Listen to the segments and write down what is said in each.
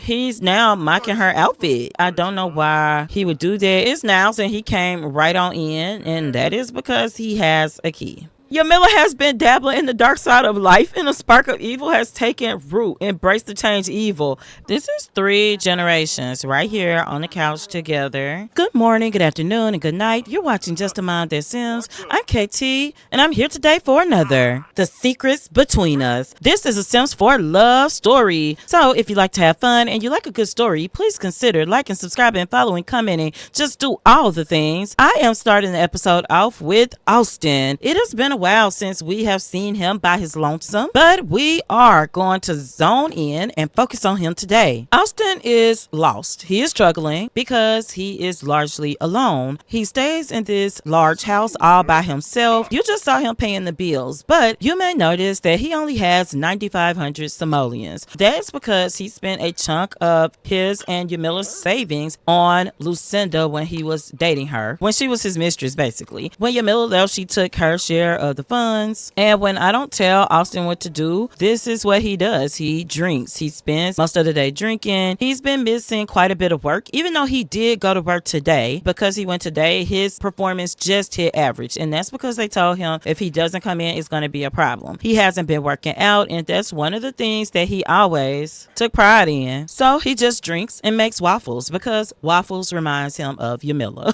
he's now mocking her outfit. I don't know why he would do that. It's Nyles, and he came right on in, and that is because he has a key. Yamilla has been dabbling in the dark side of life, and a spark of evil has taken root. Embrace the change evil. This is 3 generations right here on the couch together. Good morning, good afternoon, and good night. You're watching Justamomthatsims. I'm KT, and I'm here today for another The Secrets Between Us. This is a Sims 4 love story. So if you like to have fun and you like a good story, please consider liking, subscribing, following, commenting. Just do all the things. I am starting the episode off with Austen. It has been a while since we have seen him by his lonesome, but we are going to zone in and focus on him today. Austen is lost. He is struggling because he is largely alone. He stays in this large house all by himself. You just saw him paying the bills, but you may notice that he only has 9,500 simoleons. That's because he spent a chunk of his and Yamilla's savings on Lucinda when he was dating her, when she was his mistress basically. When Yamilla left, she took her share of the funds, and when I don't tell Austen what to do, this is what he does. He drinks. He spends most of the day drinking. He's been missing quite a bit of work, even though he did go to work today. Because he went today, his performance just hit average, and that's because they told him if he doesn't come in, it's going to be a problem. He hasn't been working out, and that's one of the things that he always took pride in. So he just drinks and makes waffles because waffles reminds him of Yamilla.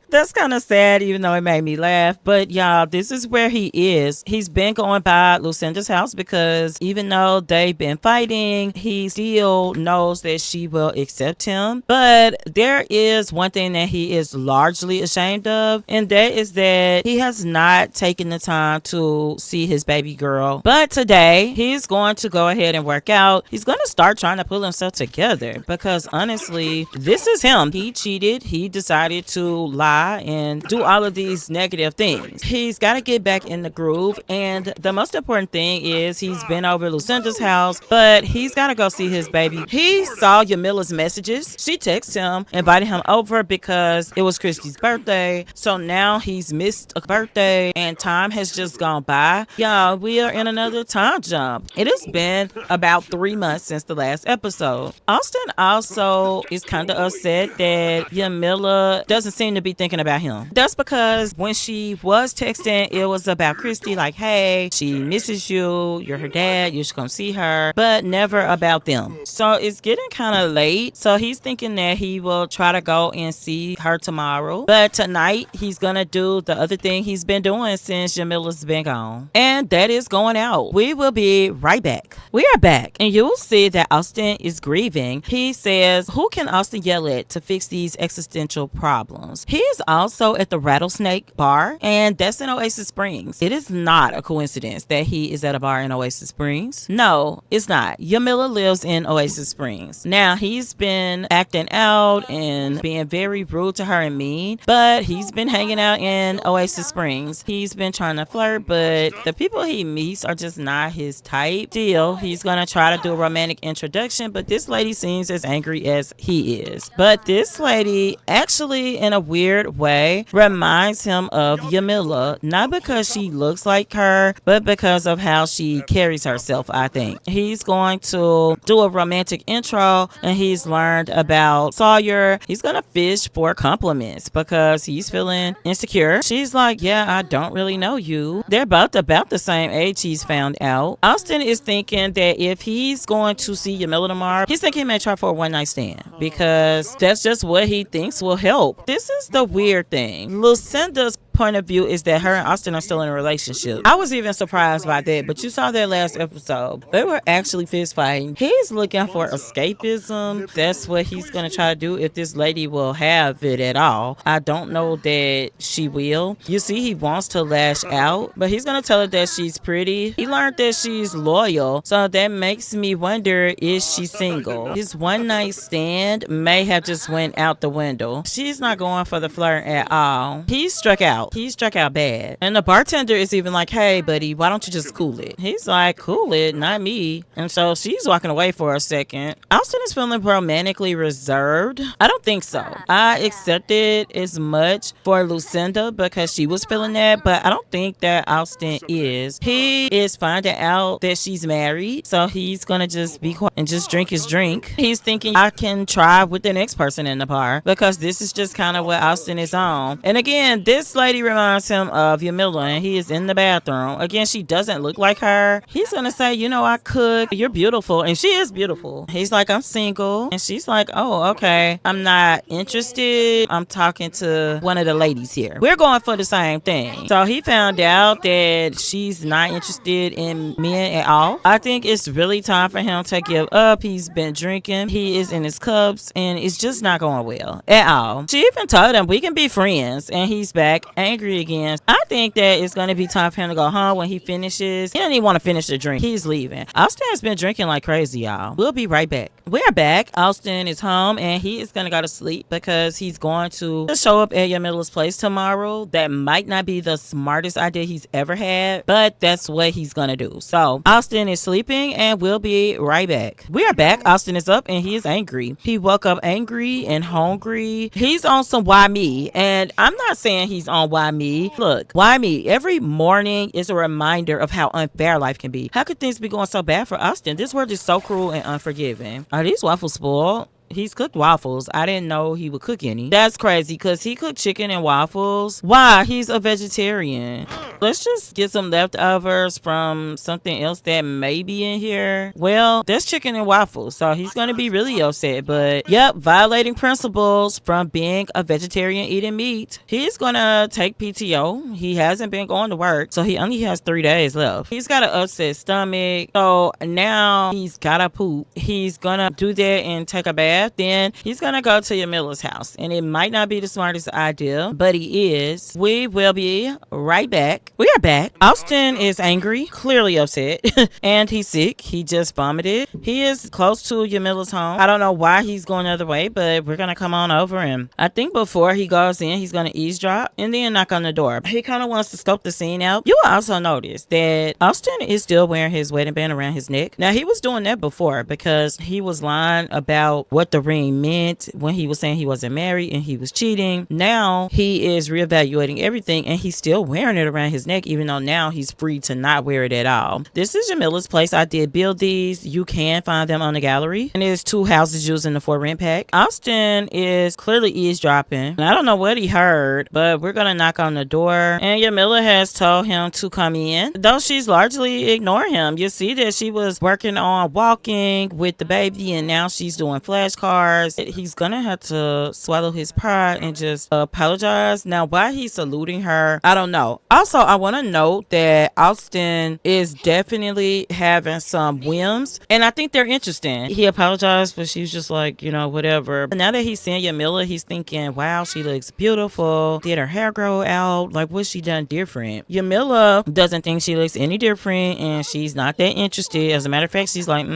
That's kind of sad, even though it made me laugh. But y'all, this is where he is. He's been going by Lucinda's house because even though they've been fighting, he still knows that she will accept him. But there is one thing that he is largely ashamed of, and that is that he has not taken the time to see his baby girl. But today, he's going to go ahead and work out. He's going to start trying to pull himself together because honestly, this is him. He cheated. He decided to lie and do all of these negative things. He's got to get back in the groove, and the most important thing is he's been over Lucinda's house, but he's got to go see his baby. He saw Yamilla's messages. She texted him, invited him over because it was Christy's birthday. So now he's missed a birthday, and time has just gone by. Y'all, we are in another time jump. It has been about 3 months since the last episode. Austen also is kind of upset that Yamilla doesn't seem to be thinking about him. That's because when she was texting, it was about Christy, like, hey, she misses you, you're her dad, you should come see her, but never about them. So it's getting kind of late, so he's thinking that he will try to go and see her tomorrow, but tonight he's gonna do the other thing he's been doing since Yamilla's been gone, and that is going out. We will be right back. We are back, and you'll see that Austen is grieving. He says, who can Austen yell at to fix these existential problems? He is also at the Rattlesnake Bar, and that's in Oasis Springs. It is not a coincidence that he is at a bar in Oasis Springs. No, it's not. Yamilla lives in Oasis Springs. Now, he's been acting out and being very rude to her and mean, but he's been hanging out in Oasis Springs. He's been trying to flirt, but the people he meets are just not his type. Still, he's gonna try to do a romantic introduction, but this lady seems as angry as he is. But this lady, actually, in a weird way, reminds him of Yamilla, not because she looks like her, but because of how she carries herself, I think. He's going to do a romantic intro, and he's learned about Sawyer. He's gonna fish for compliments because he's feeling insecure. She's like, yeah, I don't really know you. They're both about the same age, he's found out. Austen is thinking that if he's going to see Yamilla tomorrow, he's thinking he may try for a one-night stand because that's just what he thinks will help. This is the weird thing. Lucinda's point of view is that her and Austen are still in a relationship. I was even surprised by that, but you saw that last episode. They were actually fist fighting. He's looking for escapism. That's what he's going to try to do if this lady will have it at all. I don't know that she will. You see, he wants to lash out, but he's going to tell her that she's pretty. He learned that she's loyal, so that makes me wonder, is she single? His one night stand may have just went out the window. She's not going for the flirt at all. He struck out. out. He struck out bad. And the bartender is even like, hey, buddy, why don't you just cool it? He's like, cool it, not me. And so she's walking away for a second. Austen is feeling romantically reserved. I don't think so. I accepted as much for Lucinda because she was feeling that, but I don't think that Austen is. He is finding out that she's married, so he's gonna just be quiet and just drink his drink. He's thinking, I can try with the next person in the bar because this is just kind of what Austen is on. And again, this lady reminds him of Yamilla, and he is in the bathroom. Again, she doesn't look like her. He's gonna say, you know, I could. You're beautiful. And she is beautiful. He's like, I'm single. And she's like, oh, okay. I'm not interested. I'm talking to one of the ladies here. We're going for the same thing. So he found out that she's not interested in men at all. I think it's really time for him to give up. He's been drinking. He is in his cups, and it's just not going well at all. She even told him we can be friends, and he's back angry again. I think that it's going to be time for him to go home when he finishes. He doesn't even want to finish the drink. He's leaving. Austen has been drinking like crazy, y'all. We'll be right back. We're back. Austen is home, and he is going to go to sleep because he's going to show up at Yamilla's place tomorrow. That might not be the smartest idea he's ever had, but that's what he's going to do. So Austen is sleeping, and we'll be right back. We are back. Austen is up, and he is angry. He woke up angry and hungry. He's on some why me, and I'm not saying he's on why me. Look, why me? Every morning is a reminder of how unfair life can be. How could things be going so bad for Austen? This world is so cruel and unforgiving. Are these waffles spoiled? He's cooked waffles. I didn't know he would cook any. That's crazy because he cooked chicken and waffles. Why? He's a vegetarian. Let's just get some leftovers from something else that may be in here. Well, that's chicken and waffles, so he's going to be really upset. But yep, violating principles from being a vegetarian eating meat. He's going to take PTO. He hasn't been going to work, so he only has 3 days left. He's got an upset stomach, so now he's got to poop. He's going to do that and take a bath. Then he's gonna go to Yamilla's house, and it might not be the smartest idea, but he is. We will be right back. We are back. Austen is angry, clearly upset, and he's sick. He just vomited. He is close to Yamilla's home. I don't know why he's going the other way, but we're gonna come on over him. I think before he goes in, he's gonna eavesdrop and then knock on the door. He kind of wants to scope the scene out. You will also notice that Austen is still wearing his wedding band around his neck. Now, he was doing that before because he was lying about what the ring meant when he was saying he wasn't married and he was cheating. Now he is reevaluating everything, and he's still wearing it around his neck, even though now he's free to not wear it at all. This is Yamilla's place. I did build these. You can find them on the gallery, and there's 2 houses using the for rent pack. Austen is clearly eavesdropping, and I don't know what he heard, but we're gonna knock on the door, and Yamilla has told him to come in, though she's largely ignoring him. You see that she was working on walking with the baby, and now she's doing flashcards. He's gonna have to swallow his pride and just apologize. Now, why he's saluting her, I don't know. Also, I want to note that Austen is definitely having some whims, and I think they're interesting. He apologized, but she's just like, you know, whatever. Now that he's seeing Yamilla, he's thinking, wow, she looks beautiful. Did her hair grow out? Like, what's she done different? Yamilla doesn't think she looks any different, and she's not that interested. As a matter of fact, she's like,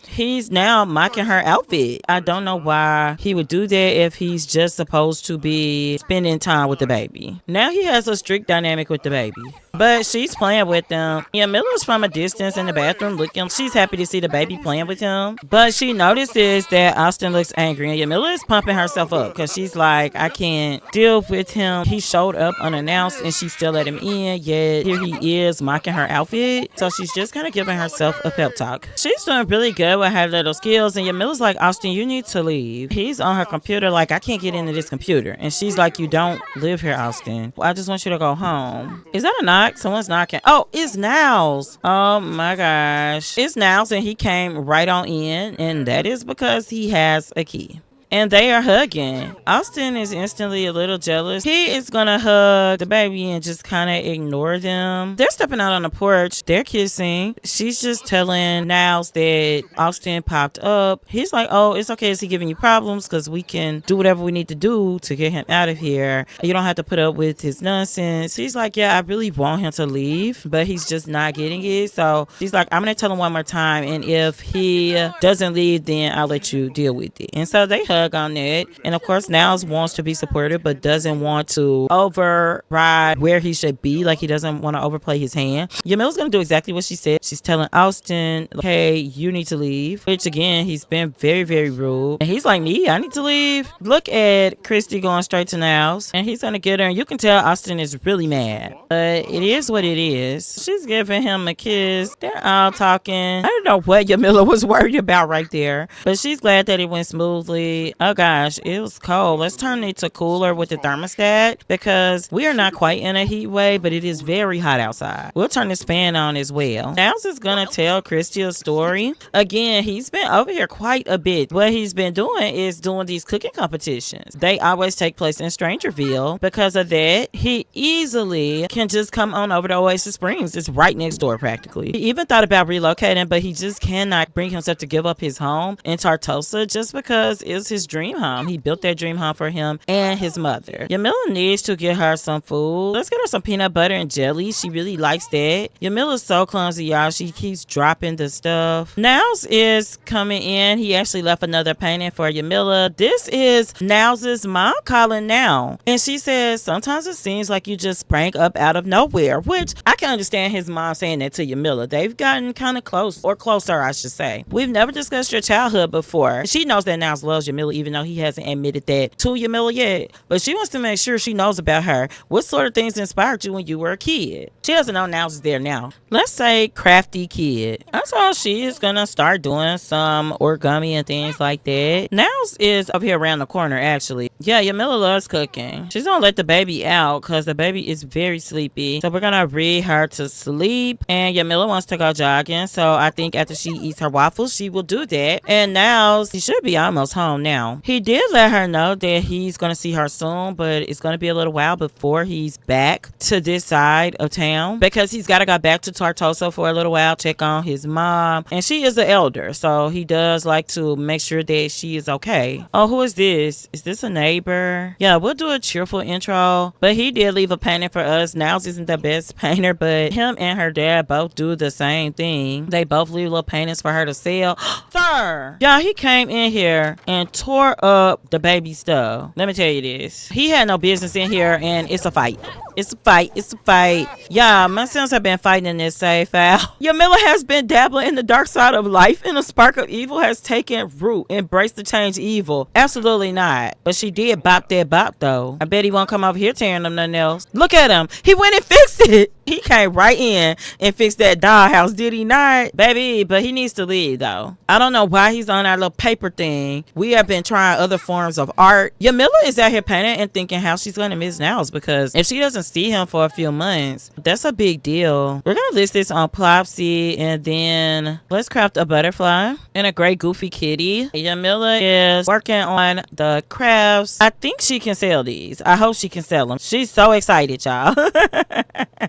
he's now mocking her outfit. I don't know why he would do that if he's just supposed to be spending time with the baby. Now he has a strict dynamic with the baby, but she's playing with them. Yamilla's from a distance in the bathroom looking. She's happy to see the baby playing with him, but she notices that Austen looks angry, and Yamilla is pumping herself up because she's like, I can't deal with him. He showed up unannounced, and she still let him in, yet here he is mocking her outfit. So she's just kind of giving herself a pep talk. She's doing really good with her little skills, and Yamilla's like, Austen, you need to leave. He's on her computer like, I can't get into this computer. And she's like, you don't live here, Austen. I just want you to go home. Is that a knock? Someone's knocking. Oh, it's Nyles. Oh my gosh. It's Nyles, and he came right on in, and that is because he has a key. And they are hugging. Austen is instantly a little jealous. He is gonna hug the baby and just kind of ignore them. They're stepping out on the porch. They're kissing. She's just telling Nyles that Austen popped up. He's like, oh, it's okay. Is he giving you problems? Because we can do whatever we need to do to get him out of here. You don't have to put up with his nonsense. He's like, yeah, I really want him to leave, but he's just not getting it. So she's like, I'm gonna tell him one more time, and if he doesn't leave, then I'll let you deal with it. And so they hug. hug on it. And of course, Nyles wants to be supportive, but doesn't want to override where he should be. Like, he doesn't want to overplay his hand. Yamilla's going to do exactly what she said. She's telling Austen, hey, you need to leave. Which, again, he's been very, very rude. And he's like, me? I need to leave? Look at Christy going straight to Nyles. And he's going to get her. And you can tell Austen is really mad. But it is what it is. She's giving him a kiss. They're all talking. I don't know what Yamilla was worried about right there. But she's glad that it went smoothly. Oh, gosh, it was cold. Let's turn it to cooler with the thermostat because we are not quite in a heat wave, but it is very hot outside. We'll turn this fan on as well. Nyles is going to tell Christy a story. Again, he's been over here quite a bit. What he's been doing is doing these cooking competitions. They always take place in Strangerville. Because of that, he easily can just come on over to Oasis Springs. It's right next door practically. He even thought about relocating, but he just cannot bring himself to give up his home in Tartosa just because it's his dream home. He built that dream home for him and his mother. Yamilla needs to get her some food. Let's get her some peanut butter and jelly. She really likes that. Yamilla's so clumsy, y'all. She keeps dropping the stuff. Nyles is coming in. He actually left another painting for Yamilla. This is Nyles's mom calling now. And she says, sometimes it seems like you just sprang up out of nowhere, which I can understand his mom saying that to Yamilla. They've gotten kind of close, or closer, I should say. We've never discussed your childhood before. She knows that Nyles loves Yamilla, even though he hasn't admitted that to Yamilla yet. But she wants to make sure she knows about her. What sort of things inspired you when you were a kid? She doesn't know Nyles is there now. Let's say crafty kid. That's all. She is gonna start doing some origami and things like that. Nyles is up here around the corner, actually. Yeah, Yamilla loves cooking. She's gonna let the baby out because the baby is very sleepy. So we're gonna read her to sleep. And Yamilla wants to go jogging. So I think after she eats her waffles, she will do that. And now he should be almost home now. He did let her know that he's gonna see her soon, but it's gonna be a little while before he's back to this side of town because he's gotta go back to Tartosa for a little while, check on his mom. And she is the elder, so he does like to make sure that she is okay. Oh, who is this? Is this a neighbor? Yeah, we'll do a cheerful intro. But he did leave a painting for us. Nyles isn't the best painter, but him and her dad both do the same thing. They both leave little paintings for her to sell. Sir! Yeah, he came in here and tore up the baby stuff. Let me tell you this. He had no business in here, and it's a fight. It's a fight. It's a fight. Yeah, my sons have been fighting in this safe house. Yamilla has been dabbling in the dark side of life, and a spark of evil has taken root. Embrace the change evil. Absolutely not. But she did bop that bop, though. I bet he won't come over here tearing them nothing else. Look at him. He went and fixed it. He came right in and fixed that dollhouse, did he not? Baby, but he needs to leave, though. I don't know why he's on our little paper thing. We have been trying other forms of art. Yamilla is out here painting and thinking how she's going to miss Nyles because if she doesn't see him for a few months, that's a big deal. We're going to list this on Plopsy and then let's craft a butterfly and a gray goofy kitty. Yamilla is working on the crafts. I think she can sell these. I hope she can sell them. She's so excited, y'all.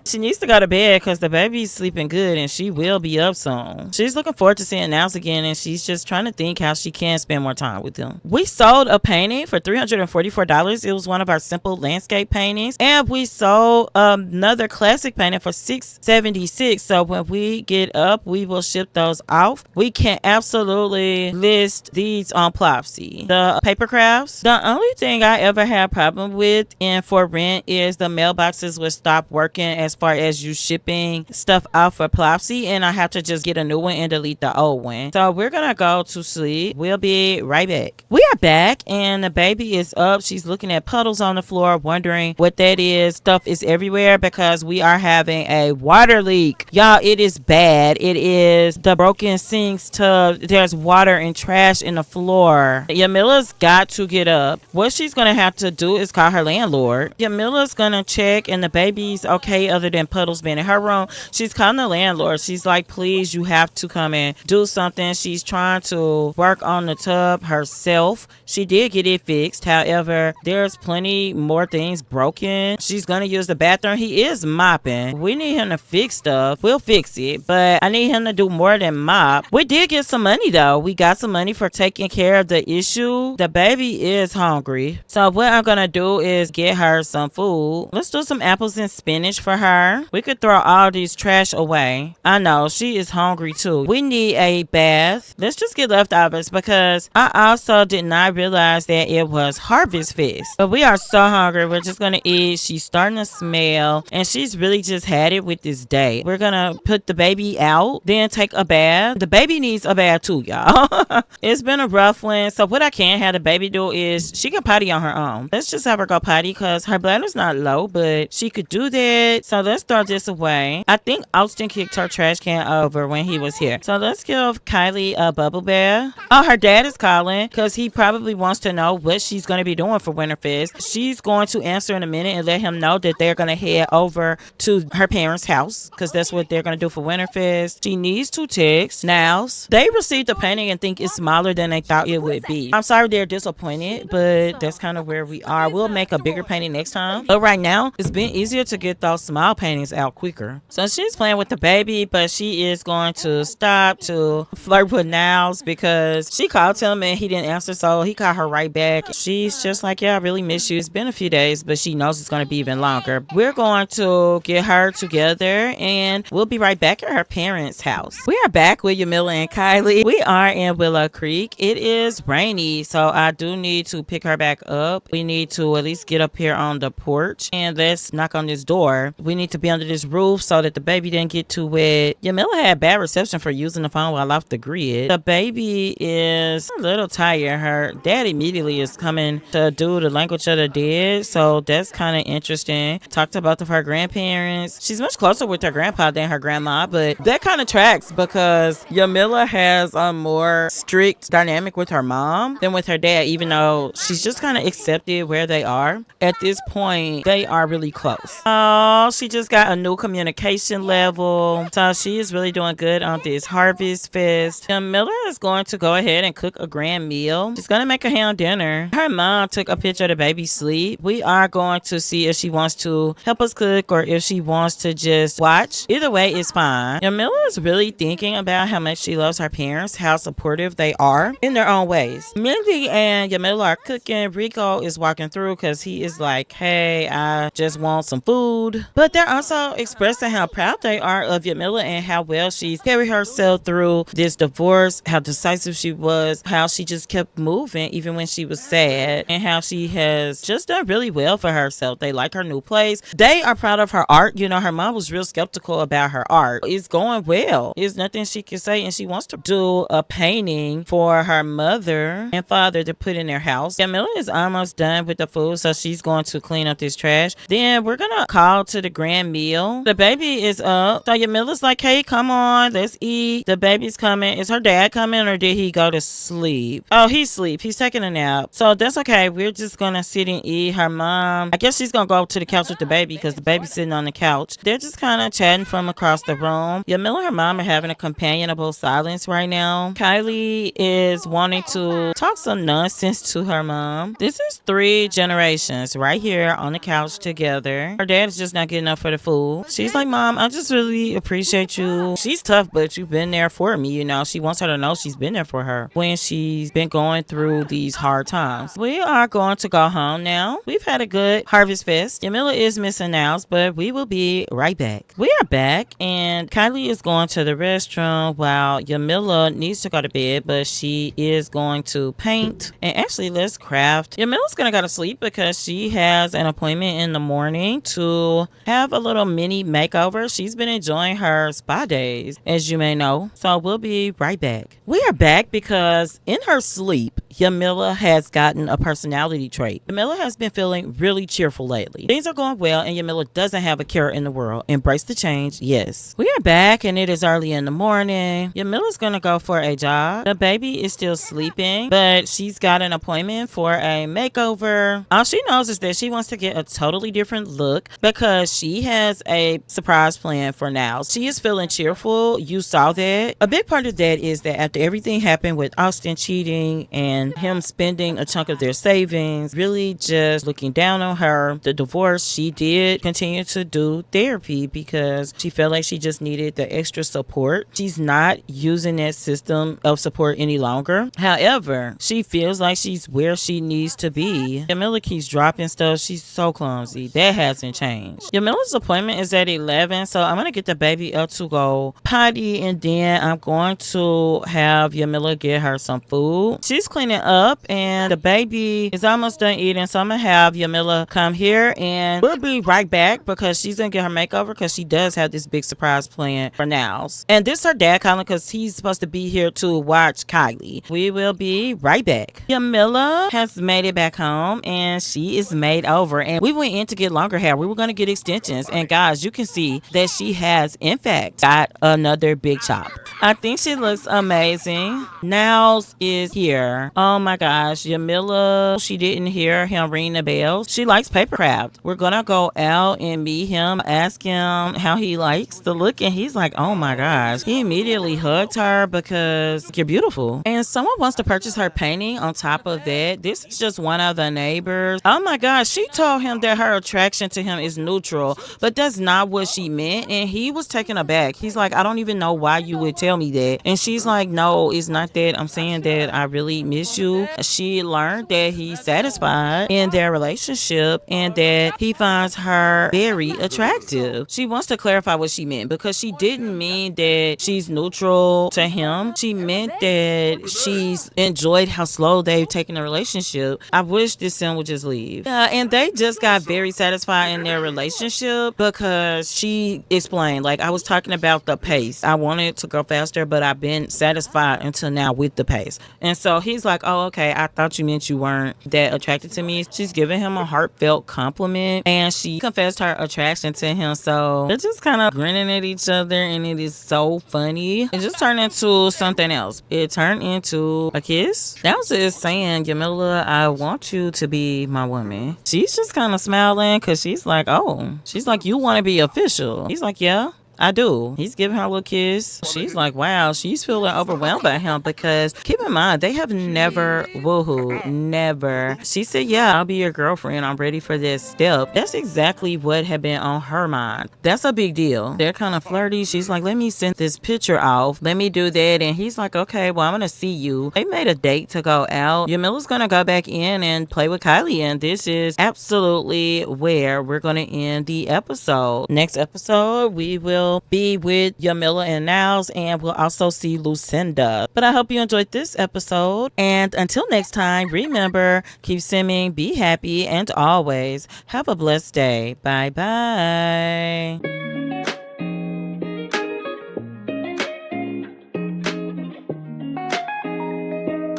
She needs to go to bed because the baby's sleeping good and she will be up soon. She's looking forward to seeing Nyles again and she's just trying to think how she can spend more time with him. We sold a painting for $344. It was one of our simple landscape paintings. And we sold another classic painting for $676. So when we get up, we will ship those off. We can absolutely list these on Plopsy. The paper crafts, the only thing I ever had problem with in for rent is the mailboxes would stop working as far as you shipping stuff out for Plopsy, and I have to just get a new one and delete the old one. So we're gonna go to sleep. We'll be right back. We are back and the baby is up. She's looking at puddles on the floor, wondering what that is. Stuff is everywhere because we are having a water leak. Y'all, it is bad. It is the broken sinks tub. There's water and trash in the floor. Yamilla's got to get up. What she's gonna have to do is call her landlord. Yamilla's gonna check and the baby's okay other than puddles being in her room. She's calling the landlord. She's like, please, you have to come and do something. She's trying to work on the tub herself. She did get it fixed. However, there's plenty more things broken. She's gonna use the bathroom. He is mopping. We need him to fix stuff. We'll fix it, but I need him to do more than mop. We did get some money though. We got some money for taking care of the issue. The baby is hungry. So what I'm gonna do is get her some food. Let's do some apples and spinach for her. dinner. We could throw all these trash away. I know, she is hungry too. We need a bath. Let's just get leftovers because I also did not realize that it was Harvest Fest. But we are so hungry. We're just gonna eat. She's starting to smell and she's really just had it with this day. We're gonna put the baby out, then take a bath. The baby needs a bath too, y'all. It's been a rough one. So what I can have the baby do is she can potty on her own. Let's just have her go potty because her bladder's not low, but she could do that. So let's throw this away. I think Austen kicked her trash can over when he was here. So let's give Kylie a bubble bath. Oh, her dad is calling because he probably wants to know what she's going to be doing for Winterfest. She's going to answer in a minute and let him know that they're going to head over to her parents' house because that's what they're going to do for Winterfest. She needs to text Nyles. They received the painting and think it's smaller than they thought it would be. I'm sorry they're disappointed, but that's kind of where we are. We'll make a bigger painting next time. But right now, it's been easier to get those small paintings out quicker. So she's playing with the baby, but she is going to stop to flirt with Nyles because she called him and he didn't answer, so he called her right back. She's just like, yeah, I really miss you. It's been a few days, but she knows it's going to be even longer. We're going to get her together and we'll be right back at her parents' house. We are back with Yamilla and Kylie. We are in Willow Creek. It is rainy, so I do need to pick her back up. We need to at least get up here on the porch and let's knock on this door. We need to be under this roof so that the baby didn't get too wet. Yamilla had bad reception for using the phone while off the grid. The baby is a little tired. Her dad immediately is coming to do the language of the dead, so that's kind of interesting. Talked about her grandparents. She's much closer with her grandpa than her grandma, but that kind of tracks because Yamilla has a more strict dynamic with her mom than with her dad, even though she's just kind of accepted where they are. At this point, they are really close. Oh, she just got a new communication level, so she is really doing good on this Harvest Fest. Yamilla is going to go ahead and cook a grand meal. She's going to make a ham dinner. Her mom took a picture of the baby sleep. We are going to see if she wants to help us cook or if she wants to just watch. Either way, it's fine. Yamilla is really thinking about how much she loves her parents, how supportive they are in their own ways. Mindy and Yamilla are cooking. Rico is walking through because he is like, hey, I just want some food. But they're also expressing how proud they are of Yamilla and how well she's carried herself through this divorce, how decisive she was, how she just kept moving even when she was sad, and how she has just done really well for herself. They like her new place. They are proud of her art. You know, her mom was real skeptical about her art. It's going well. There's nothing she can say, and she wants to do a painting for her mother and father to put in their house. Yamilla is almost done with the food, so she's going to clean up this trash. Then we're gonna call to the grand meal. The baby is up, so Yamilla's like, hey, come on, let's eat. The baby's coming. Is her dad coming or did he go to sleep? Oh, he's asleep. He's taking a nap, so that's okay. We're just gonna sit and eat. Her mom, I guess she's gonna go to the couch with the baby because the baby's sitting on the couch. They're just kind of chatting from across the room. Yamilla and her mom are having a companionable silence right now. Kylie is wanting to talk some nonsense to her mom. This is 3 generations right here on the couch together. Her dad is just not getting up for the food. She's like, Mom, I just really appreciate you. She's tough, but you've been there for me, you know. She wants her to know she's been there for her when she's been going through these hard times. We are going to go home now. We've had a good Harvest Fest. Yamilla is missing Nyles, but we will be right back. We are back, and Kylie is going to the restroom while Yamilla needs to go to bed, but she is going to paint. And actually, let's craft. Yamilla's going to go to sleep because she has an appointment in the morning to have a little mini makeover. She's been enjoying her spa days, as you may know. So we'll be right back. We are back because in her sleep, Yamilla has gotten a personality trait. Yamilla has been feeling really cheerful lately. Things are going well and Yamilla doesn't have a care in the world. Embrace the change, yes. We are back and it is early in the morning. Yamilla's gonna go for a jog. The baby is still sleeping, but she's got an appointment for a makeover. All she knows is that she wants to get a totally different look because she has a surprise plan for Nyles. She is feeling cheerful. You saw that. A big part of that is that after everything happened with Austen cheating and and him spending a chunk of their savings, really just looking down on her. The divorce, she did continue to do therapy because she felt like she just needed the extra support. She's not using that system of support any longer. However, she feels like she's where she needs to be. Yamilla keeps dropping stuff. She's so clumsy. That hasn't changed. Yamilla's appointment is at 11, so I'm going to get the baby up to go potty, and then I'm going to have Yamilla get her some food. She's cleaning up, and the baby is almost done eating, so I'm going to have Yamilla come here, and we'll be right back because she's going to get her makeover because she does have this big surprise plan for Nyles. And this is her dad calling because he's supposed to be here to watch Kylie. We will be right back. Yamilla has made it back home, and she is made over, and we went in to get longer hair. We were going to get extensions, and guys, you can see that she has in fact got another big chop. I think she looks amazing. Nyles is here. Oh my gosh, Yamilla, she didn't hear him ring the bell. She likes papercraft. We're gonna go out and meet him, ask him how he likes the look, and he's like, oh my gosh. He immediately hugged her because you're beautiful. And someone wants to purchase her painting. On top of that, this is just one of the neighbors. Oh my gosh, she told him that her attraction to him is neutral, but that's not what she meant, and he was taken aback. He's like, I don't even know why you would tell me that. And she's like, no, it's not that. I'm saying that I really miss you. She learned that he's satisfied in their relationship and that he finds her very attractive. She wants to clarify what she meant because she didn't mean that she's neutral to him. She meant that she's enjoyed how slow they've taken the relationship. I wish this son would just leave. Yeah, and they just got very satisfied in their relationship because she explained, like, I was talking about the pace. I wanted to go faster, but I've been satisfied until now with the pace. And so he's like, oh, okay, I thought you meant you weren't that attracted to me. She's giving him a heartfelt compliment, and she confessed her attraction to him. So they're just kind of grinning at each other, and it is so funny. It just turned into something else. It turned into a kiss. Nyles is saying, Yamilla, I want you to be my woman. She's just kind of smiling because she's like, oh, she's like, you want to be official? He's like, yeah, I do. He's giving her a little kiss. She's like, wow, she's feeling overwhelmed by him because keep in mind, they have never woohoo, never. She said, yeah, I'll be your girlfriend. I'm ready for this step. That's exactly what had been on her mind. That's a big deal. They're kind of flirty. She's like, let me send this picture off. Let me do that. And he's like, okay, well, I'm going to see you. They made a date to go out. Yamilla's going to go back in and play with Kylie. And this is absolutely where we're going to end the episode. Next episode, we will be with Yamilla and Nyles, and we'll also see Lucinda. But I hope you enjoyed this episode, and until next time, remember, keep simming, be happy, and always have a blessed day. Bye bye.